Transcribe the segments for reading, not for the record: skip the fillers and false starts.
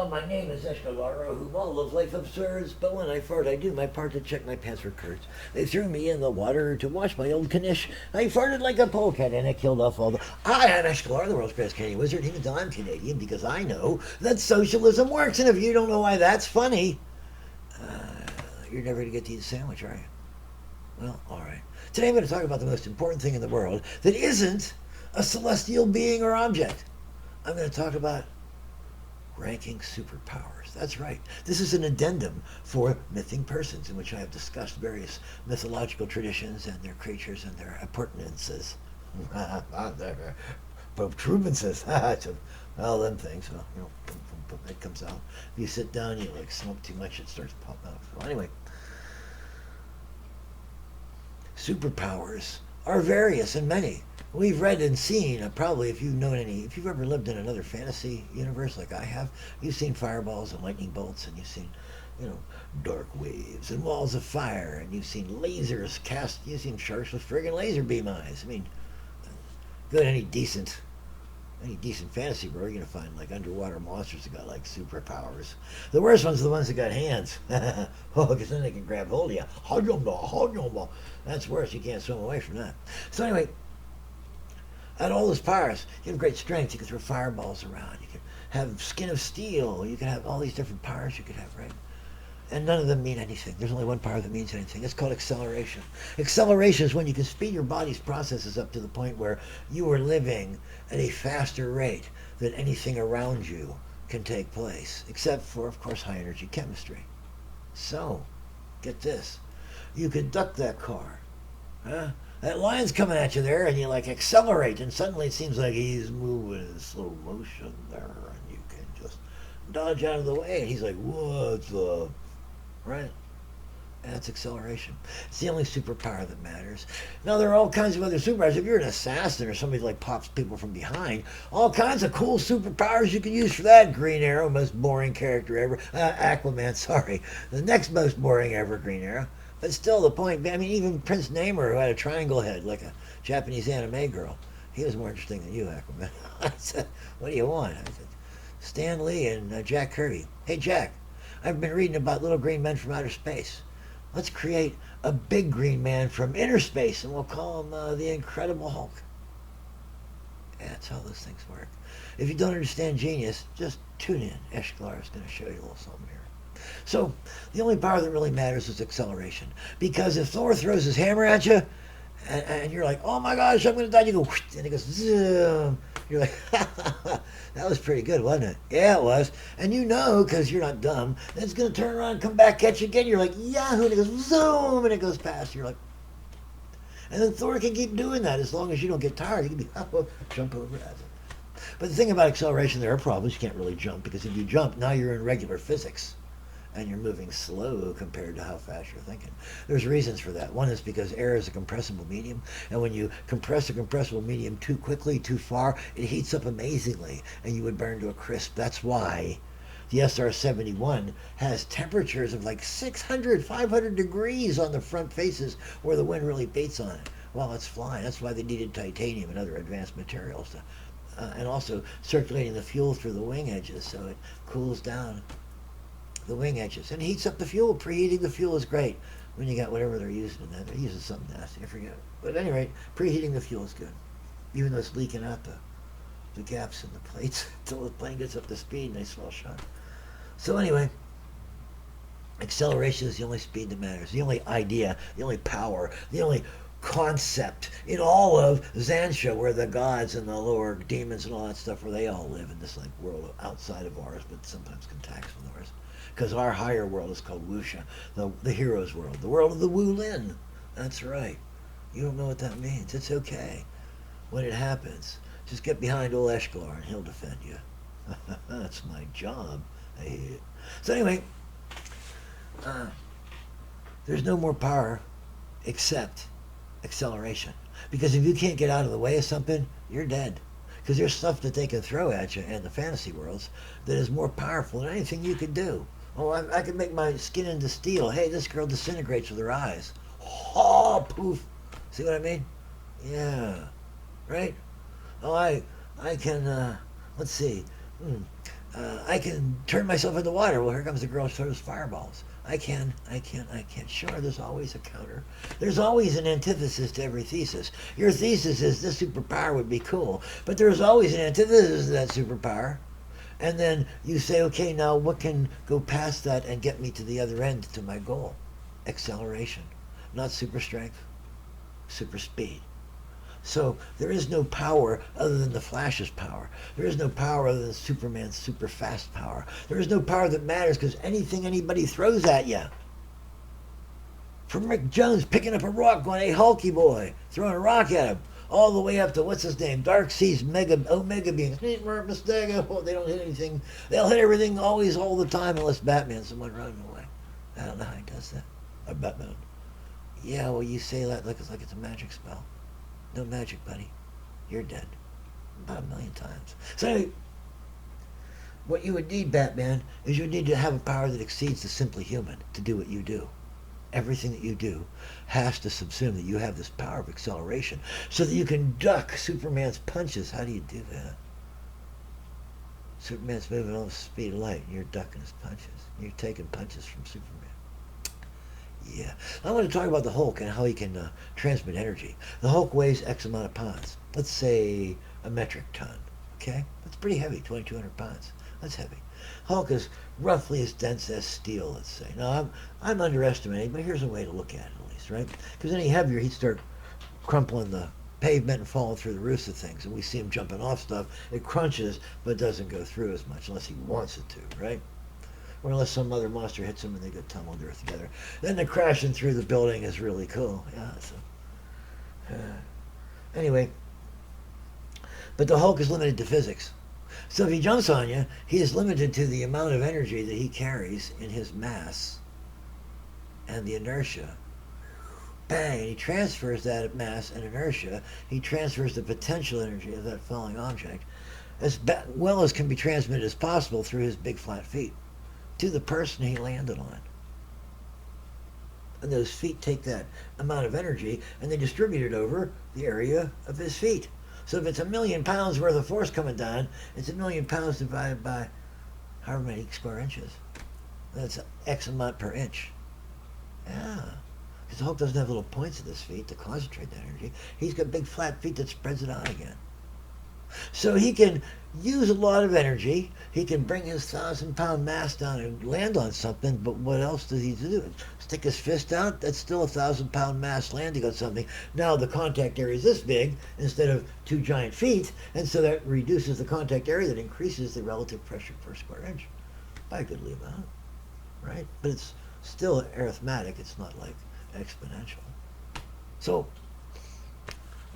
my name is Escalaro, whom all of life absurds, but when I fart, I do my part to check my pants for curds. They threw me in the water to wash my old Knish. I farted like a polecat, and it killed off all the... I am Escalaro, the world's greatest Canadian wizard, even though I'm Canadian, because I know that socialism works, and if you don't know why that's funny, you're never going to get to eat a sandwich, are you? Well, all right. Today I'm going to talk about the most important thing in the world that isn't a celestial being or object. I'm going to talk about ranking superpowers. That's right. This is an addendum for mything persons in which I have discussed various mythological traditions and their creatures and their appurtenances. Their protrubences. Well, them things. Well, you know, it comes out. If you sit down, you like smoke too much, it starts popping out. So anyway, superpowers are various and many. We've read and seen, probably if you've ever lived in another fantasy universe like I have, you've seen fireballs and lightning bolts, and you've seen, dark waves and walls of fire, and you've seen lasers cast, you've seen sharks with friggin' laser beam eyes. I mean, go to any decent fantasy world, you're gonna find like underwater monsters that got like superpowers. The worst ones are the ones that got hands. Because then they can grab hold of you. That's worse. You can't swim away from that. So anyway, at all those powers, you have great strength. You can throw fireballs around. You can have skin of steel. You can have all these different powers you could have, right? And none of them mean anything. There's only one power that means anything. It's called acceleration. Acceleration is when you can speed your body's processes up to the point where you are living at a faster rate than anything around you can take place, except for, of course, high energy chemistry. So, get this. You could duck that car. Huh? That lion's coming at you there, and you like accelerate, and suddenly it seems like he's moving in slow motion there, and you can just dodge out of the way, and he's like, "What's up?" Right? That's acceleration. It's the only superpower that matters. Now, there are all kinds of other superpowers. If you're an assassin or somebody like pops people from behind, all kinds of cool superpowers you can use for that. Green Arrow, most boring character ever. Aquaman, sorry. The next most boring ever, Green Arrow. But still, the point, I mean, even Prince Namor, who had a triangle head like a Japanese anime girl, he was more interesting than you, Aquaman. I said, "What do you want?" I said, "Stan Lee and Jack Kirby." "Hey, Jack, I've been reading about little green men from outer space. Let's create a big green man from inner space, and we'll call him the Incredible Hulk." Yeah, that's how those things work. If you don't understand genius, just tune in. Eshklar is going to show you a little something here. So, the only power that really matters is acceleration. Because if Thor throws his hammer at you, and you're like, "Oh my gosh, I'm going to die," you go, whoosh, and it goes, zoom. You're like, "That was pretty good, wasn't it?" "Yeah, it was." And you know, because you're not dumb, that it's going to turn around and come back at you again. You're like, "Yahoo," and it goes, zoom, and it goes past. You're like, and then Thor can keep doing that as long as you don't get tired. You can be, jump over that. But the thing about acceleration, there are problems. You can't really jump, because if you jump, now you're in regular physics. And you're moving slow compared to how fast you're thinking. There's reasons for that. One is because air is a compressible medium, and when you compress a compressible medium too quickly, too far, it heats up amazingly, and you would burn to a crisp. That's why the SR-71 has temperatures of like 600, 500 degrees on the front faces where the wind really beats on it while it's flying. That's why they needed titanium and other advanced materials and also circulating the fuel through the wing edges so it cools down the wing edges and heats up the fuel. Preheating the fuel is great when you got whatever they're using in that. They're using something nasty, I forget. But at any rate, preheating the fuel is good, even though it's leaking out the gaps in the plates until the plane gets up to speed and they swell shut. So anyway, acceleration is the only speed that matters, the only idea, the only power, the only concept in all of Zansha, where the gods and the lower demons and all that stuff, where they all live in this like world outside of ours, but sometimes contacts with ours. Because our higher world is called Wuxia, the hero's world, the world of the Wu Lin. That's right. You don't know what that means. It's okay. When it happens, just get behind old Eshklar and he'll defend you. That's my job. I hate it. So anyway, there's no more power except acceleration. Because if you can't get out of the way of something, you're dead. Because there's stuff that they can throw at you in the fantasy worlds that is more powerful than anything you could do. Oh, I could make my skin into steel. Hey, this girl disintegrates with her eyes. Oh, poof. See what I mean? Yeah. Right? Oh, I can, let's see. I can turn myself into water. Well, here comes the girl who throws fireballs. I can. Sure, there's always a counter. There's always an antithesis to every thesis. Your thesis is this superpower would be cool, but there's always an antithesis to that superpower. And then you say, okay, now what can go past that and get me to the other end, to my goal? Acceleration. Not super strength, super speed. So there is no power other than the Flash's power. There is no power other than Superman's super fast power. There is no power that matters because anything anybody throws at you. From Rick Jones picking up a rock going, hey, Hulky boy, throwing a rock at him, all the way up to, what's his name, Darkseid's Omega beings. Mistake. Oh, they don't hit anything. They'll hit everything always, all the time, unless Batman's someone running away. I don't know how he does that. Or Batman. Yeah, well, you say that like it's a magic spell. No magic, buddy. You're dead. About 1,000,000 times. So anyway, what you would need, Batman, is you would need to have a power that exceeds the simply human to do what you do. Everything that you do has to subsume that you have this power of acceleration so that you can duck Superman's punches. How do you do that? Superman's moving at the speed of light and you're ducking his punches. You're taking punches from Superman. Yeah. I want to talk about the Hulk and how he can transmit energy. The Hulk weighs X amount of pounds. Let's say a metric ton. Okay? That's pretty heavy, 2,200 pounds. That's heavy. Hulk is roughly as dense as steel, let's say. Now, I'm underestimating, but here's a way to look at it at least, right? Because any heavier, he'd start crumpling the pavement and falling through the roofs of things. And we see him jumping off stuff. It crunches, but doesn't go through as much unless he wants it to, right? Or unless some other monster hits them and they get tumbled earth together. Then the crashing through the building is really cool. Yeah. So, anyway, but the Hulk is limited to physics. So if he jumps on you, he is limited to the amount of energy that he carries in his mass and the inertia. Bang! He transfers that mass and inertia. He transfers the potential energy of that falling object as well as can be transmitted as possible through his big flat feet to the person he landed on. And those feet take that amount of energy and they distribute it over the area of his feet. So if it's 1,000,000 pounds worth of force coming down, it's 1,000,000 pounds divided by however many square inches. That's X amount per inch. Yeah. Because the Hulk doesn't have little points at his feet to concentrate that energy. He's got big flat feet that spreads it out again. So he can use a lot of energy. He can bring his 1,000-pound mass down and land on something, but what else does he do? Stick his fist out? That's still a 1,000-pound mass landing on something. Now the contact area is this big instead of 2 giant feet, and so that reduces the contact area, that increases the relative pressure per square inch by a goodly amount, right? But it's still arithmetic. It's not like exponential. So,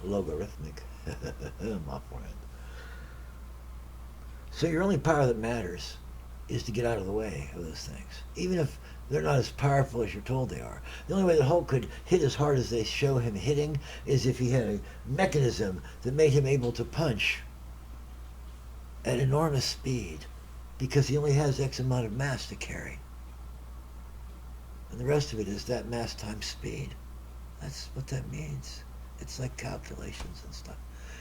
logarithmic. My friend. So your only power that matters is to get out of the way of those things, even if they're not as powerful as you're told they are. The only way that Hulk could hit as hard as they show him hitting is if he had a mechanism that made him able to punch at enormous speed, because he only has X amount of mass to carry. And the rest of it is that mass times speed. That's what that means. It's like calculations and stuff.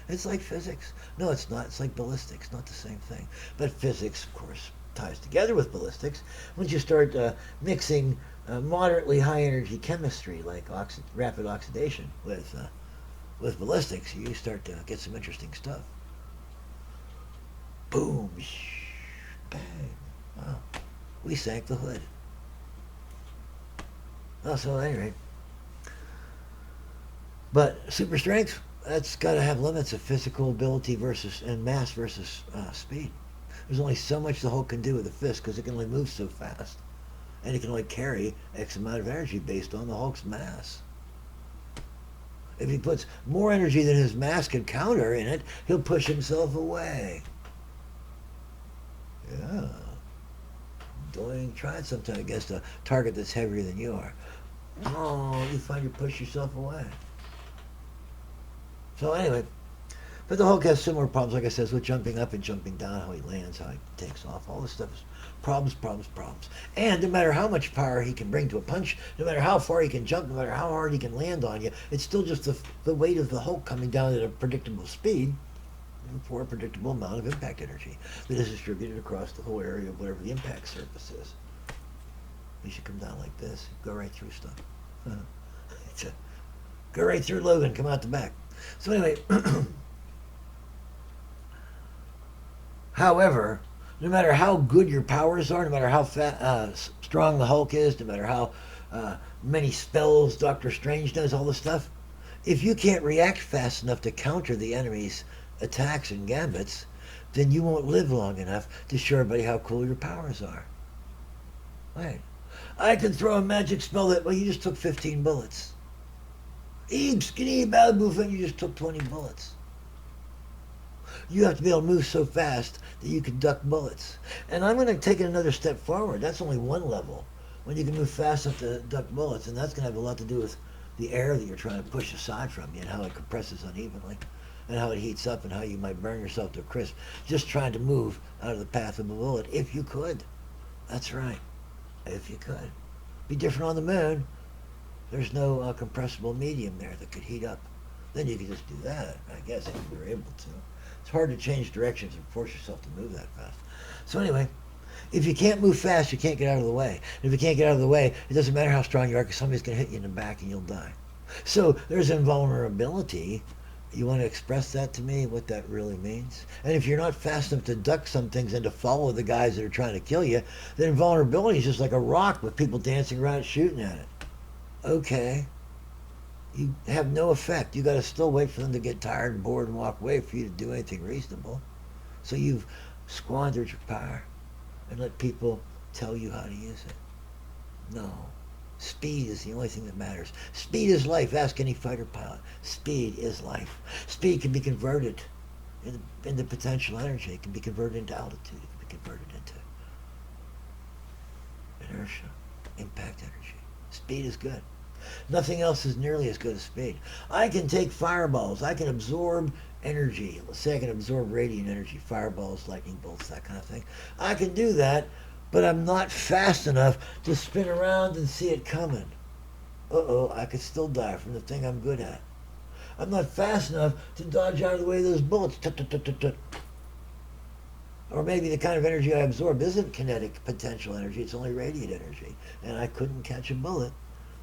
It's like physics. No, it's not. It's like ballistics. Not the same thing. But physics, of course, ties together with ballistics. Once you start mixing moderately high energy chemistry like rapid oxidation with ballistics, you start to get some interesting stuff. Boom, bang. Wow. We sank the hood. Oh, so anyway. But super strength, that's got to have limits of physical ability versus and mass versus speed. There's only so much the Hulk can do with a fist because it can only move so fast, and it can only carry X amount of energy based on the Hulk's mass. If he puts more energy than his mass can counter in it, he'll push himself away. Yeah. Try it sometime against a target that's heavier than you are. Oh, you find you push yourself away. So anyway, but the Hulk has similar problems, like I said, with jumping up and jumping down, how he lands, how he takes off. All this stuff is problems. And no matter how much power he can bring to a punch, no matter how far he can jump, no matter how hard he can land on you, it's still just the weight of the Hulk coming down at a predictable speed. for a predictable amount of impact energy that is distributed across the whole area of whatever the impact surface is. You should come down like this, go right through stuff. Go right through Logan, come out the back. So anyway, however, no matter how good your powers are, no matter how strong the Hulk is, no matter how many spells Doctor Strange does, all this stuff, if you can't react fast enough to counter the enemy's attacks and gambits, then you won't live long enough to show everybody how cool your powers are. Right. I can throw a magic spell that, well, you just took 15 bullets. Skinny Malibu thing, you just took 20 bullets. You have to be able to move so fast that you can duck bullets. And I'm going to take it another step forward. That's only one level. When you can move fast enough to duck bullets, and that's going to have a lot to do with the air that you're trying to push aside from you and how it compresses unevenly and how it heats up and how you might burn yourself to a crisp just trying to move out of the path of a bullet if you could. That's right. If you could. Be different on the moon. There's no compressible medium there that could heat up. Then you could just do that, I guess, if you were able to. It's hard to change directions and force yourself to move that fast. So anyway, if you can't move fast, you can't get out of the way. And if you can't get out of the way, it doesn't matter how strong you are because somebody's going to hit you in the back and you'll die. So there's invulnerability. You want to express that to me, what that really means? And if you're not fast enough to duck some things and to follow the guys that are trying to kill you, then invulnerability is just like a rock with people dancing around shooting at it. Okay. You have no effect. You got to still wait for them to get tired and bored and walk away for you to do anything reasonable. So you've squandered your power and let people tell you how to use it. No. Speed is the only thing that matters. Speed is life. Ask any fighter pilot. Speed is life. Speed can be converted into potential energy. It can be converted into altitude. It can be converted into inertia, impact energy. Speed is good. Nothing else is nearly as good as speed. I can take fireballs. I can absorb energy. Let's say I can absorb radiant energy, fireballs, lightning bolts, that kind of thing. I can do that, but I'm not fast enough to spin around and see it coming. Uh-oh, I could still die from the thing I'm good at. I'm not fast enough to dodge out of the way of those bullets. Tut. Or maybe the kind of energy I absorb isn't kinetic potential energy, it's only radiant energy. And I couldn't catch a bullet.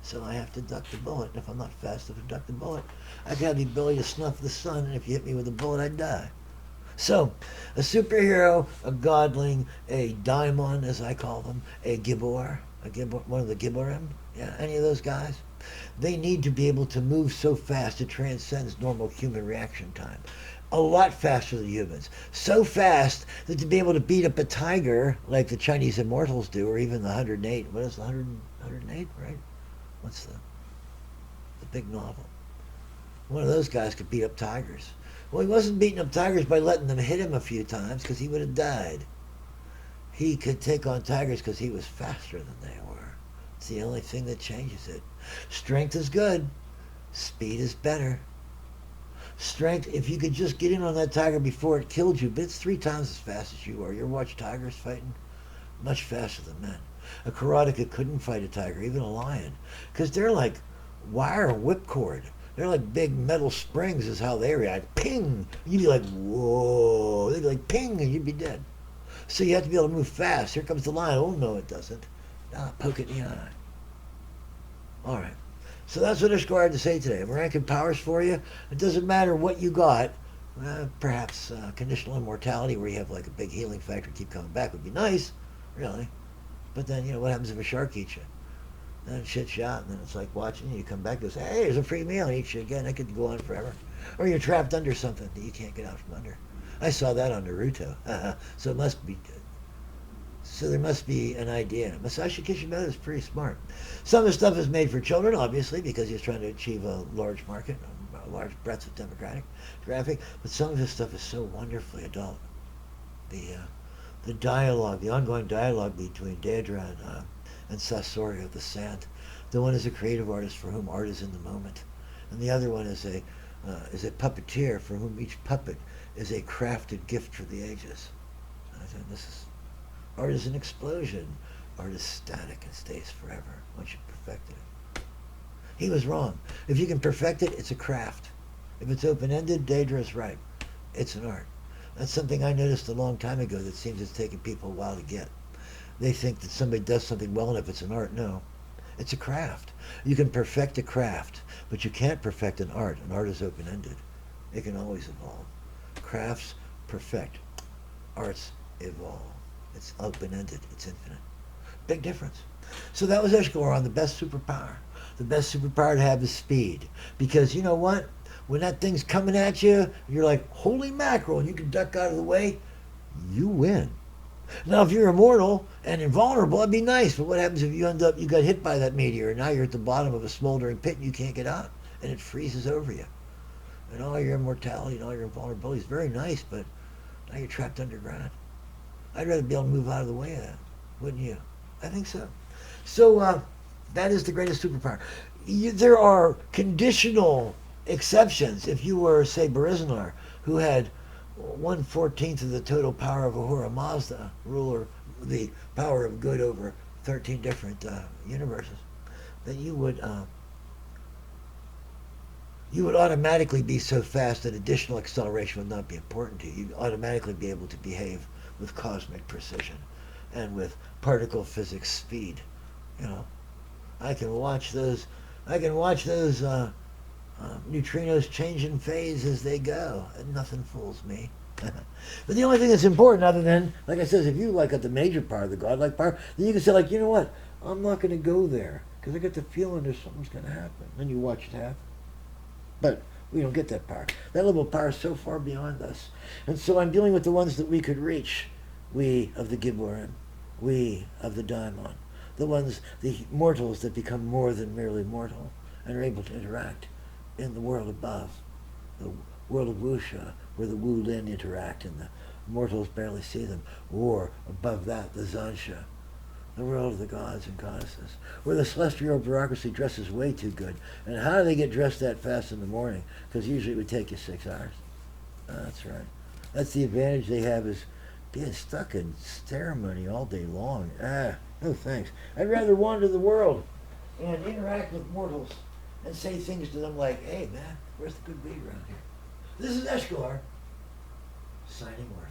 So I have to duck the bullet. And if I'm not fast enough to duck the bullet, I got the ability to snuff the sun, and if you hit me with a bullet, I'd die. So, a superhero, a godling, a daimon, as I call them, a gibor, one of the giborim, yeah, any of those guys, they need to be able to move so fast it transcends normal human reaction time. A lot faster than humans. So fast that to be able to beat up a tiger, like the Chinese immortals do, or even the 108, what is the 108, right? What's the big novel? One of those guys could beat up tigers. Well, he wasn't beating up tigers by letting them hit him a few times because he would have died. He could take on tigers because he was faster than they were. It's the only thing that changes it. Strength is good. Speed is better. Strength, if you could just get in on that tiger before it killed you, but it's 3 times as fast as you are. You ever watch tigers fighting? Much faster than men. A karateka couldn't fight a tiger, even a lion, because they're like wire whipcord. They're like big metal springs is how they react. Ping! You'd be like, whoa. They'd be like, ping, and you'd be dead. So you have to be able to move fast. Here comes the lion. Oh, no, it doesn't. Ah, poke it in the eye. All right. So that's what Ishgar had to say today. I'm ranking powers for you. It doesn't matter what you got. Perhaps conditional immortality, where you have like a big healing factor, keep coming back, would be nice, really. But then, what happens if a shark eats you? Then shit's shot, and then it's like watching you come back and goes, hey, there's a free meal, and eats you again. That could go on forever. Or you're trapped under something that you can't get out from under. I saw that on Naruto. So it must be good. So there must be an idea. Masashi Kishimoto is pretty smart. Some of the stuff is made for children, obviously, because he's trying to achieve a large market, a large breadth of demographic. But some of his stuff is so wonderfully adult. The dialogue, the ongoing dialogue between Daedra and Sasori of the Sand. The one is a creative artist for whom art is in the moment, and the other one is a puppeteer for whom each puppet is a crafted gift for the ages. And I think art is an explosion. Art is static and stays forever once you perfect it. He was wrong. If you can perfect it, it's a craft. If it's open-ended, Daedra's right. It's an art. That's something I noticed a long time ago that seems it's taken people a while to get. They think that somebody does something well enough, it's an art. No, it's a craft. You can perfect a craft, but you can't perfect an art. An art is open-ended. It can always evolve. Crafts perfect. Arts evolve. It's open-ended. It's infinite. Big difference. So that was Eshkar on the best superpower. The best superpower to have is speed. Because you know what? When that thing's coming at you, you're like, holy mackerel, and you can duck out of the way, you win. Now, if you're immortal and invulnerable, that'd be nice. But what happens if you got hit by that meteor, and now you're at the bottom of a smoldering pit and you can't get out, and it freezes over you? And all your immortality and all your invulnerability is very nice, but now you're trapped underground. I'd rather be able to move out of the way of that, wouldn't you? I think so. So that is the greatest superpower. There are conditional exceptions. If you were, say, Barizanar, who had 1/14 of the total power of Ahura Mazda, ruler, the power of good over 13 different universes, then you would automatically be so fast that additional acceleration would not be important to you. You'd automatically be able to behave with cosmic precision and with particle physics speed. You know, I can watch those. I can watch those neutrinos change in phase as they go, and nothing fools me. But the only thing that's important, other than, like I said, if you like got the major power, the godlike power, then you can say, like, you know what, I'm not going to go there because I get the feeling there's something's going to happen. Then you watch it happen. But we don't get that power. That level of power is so far beyond us. And so I'm dealing with the ones that we could reach. We of the Gibborim. We of the Daimon. The ones, the mortals that become more than merely mortal and are able to interact in the world above. The world of Wuxia, where the Wu Lin interact and the mortals barely see them. Or above that, the Zansha, the world of the gods and goddesses, where the celestial bureaucracy dresses way too good. And how do they get dressed that fast in the morning? Because usually it would take you 6 hours. That's right. That's the advantage they have, is being stuck in ceremony all day long. No thanks. I'd rather wander the world and interact with mortals and say things to them like, hey man, where's the good weed around here? This is Eshkar, signing off.